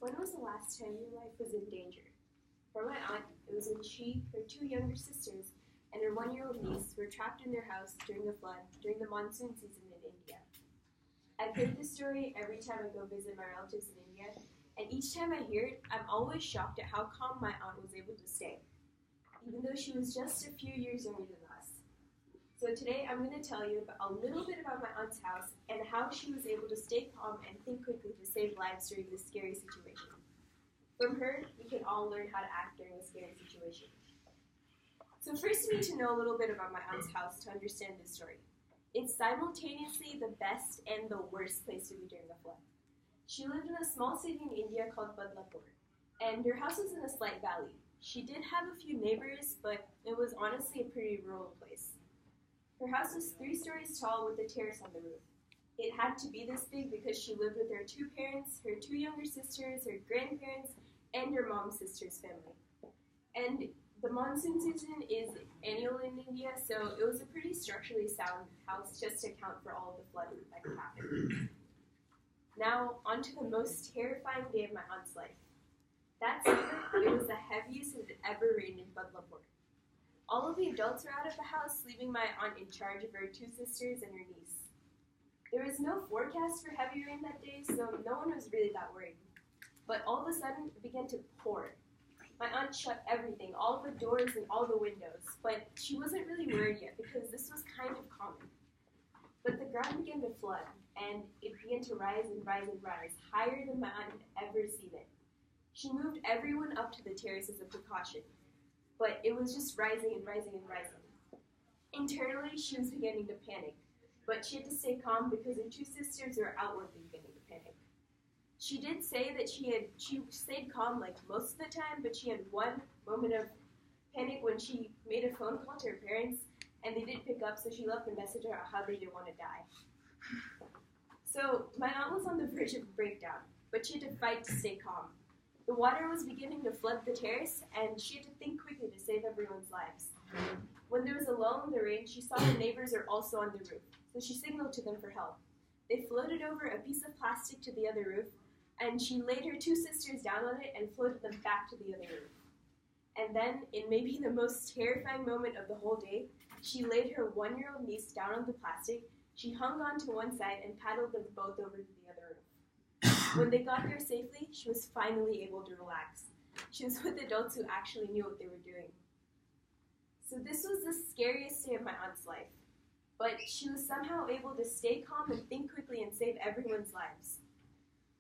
When was the last time your life was in danger? For my aunt, it was when she, her two younger sisters, and her 1-year-old niece were trapped in their house during a flood during the monsoon season in India. I've heard this story every time I go visit my relatives in India, and each time I hear it, I'm always shocked at how calm my aunt was able to stay, even though she was just a few years younger than us. So today I'm going to tell you a little bit about my aunt's house and how she was able to stay calm and think quickly to save lives during this scary situation. From her, we can all learn how to act during a scary situation. So first we need to know a little bit about my aunt's house to understand this story. It's simultaneously the best and the worst place to be during a flood. She lived in a small city in India called Badlapur, and her house was in a slight valley. She did have a few neighbors, but it was honestly a pretty rural place. Her house was 3 stories tall with a terrace on the roof. It had to be this big because she lived with her 2 parents, her 2 younger sisters, her grandparents, and her mom's sister's family. And the monsoon season is annual in India, so it was a pretty structurally sound house just to account for all of the flooding that could happen. Now, on to the most terrifying day of my aunt's life. That summer, it was the heaviest it had ever rained in Badlapur. All of the adults were out of the house, leaving my aunt in charge of her 2 sisters and her niece. There was no forecast for heavy rain that day, so no one was really that worried. But all of a sudden, it began to pour. My aunt shut everything, all the doors and all the windows, but she wasn't really worried yet because this was kind of common. But the ground began to flood, and it began to rise and rise and rise, higher than my aunt had ever seen it. She moved everyone up to the terrace as a precaution, but it was just rising and rising and rising. Internally, she was beginning to panic, but she had to stay calm because her 2 sisters were outwardly beginning to panic. She did say that she stayed calm like most of the time, but she had one moment of panic when she made a phone call to her parents, and they didn't pick up, so she left a message about how they didn't want to die. So my aunt was on the verge of a breakdown, but she had to fight to stay calm. The water was beginning to flood the terrace, and she had to think quickly to save everyone's lives. When there was a lull in the rain, she saw her neighbors are also on the roof, so she signaled to them for help. They floated over a piece of plastic to the other roof, and she laid her 2 sisters down on it and floated them back to the other roof. And then, in maybe the most terrifying moment of the whole day, she laid her 1-year-old niece down on the plastic, she hung on to one side and paddled them both over to the other roof. When they got there safely, she was finally able to relax. She was with adults who actually knew what they were doing. So this was the scariest day of my aunt's life, but she was somehow able to stay calm and think quickly and save everyone's lives.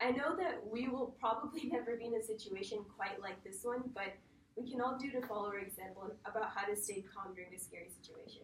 I know that we will probably never be in a situation quite like this one, but we can all do to follow her example about how to stay calm during a scary situation.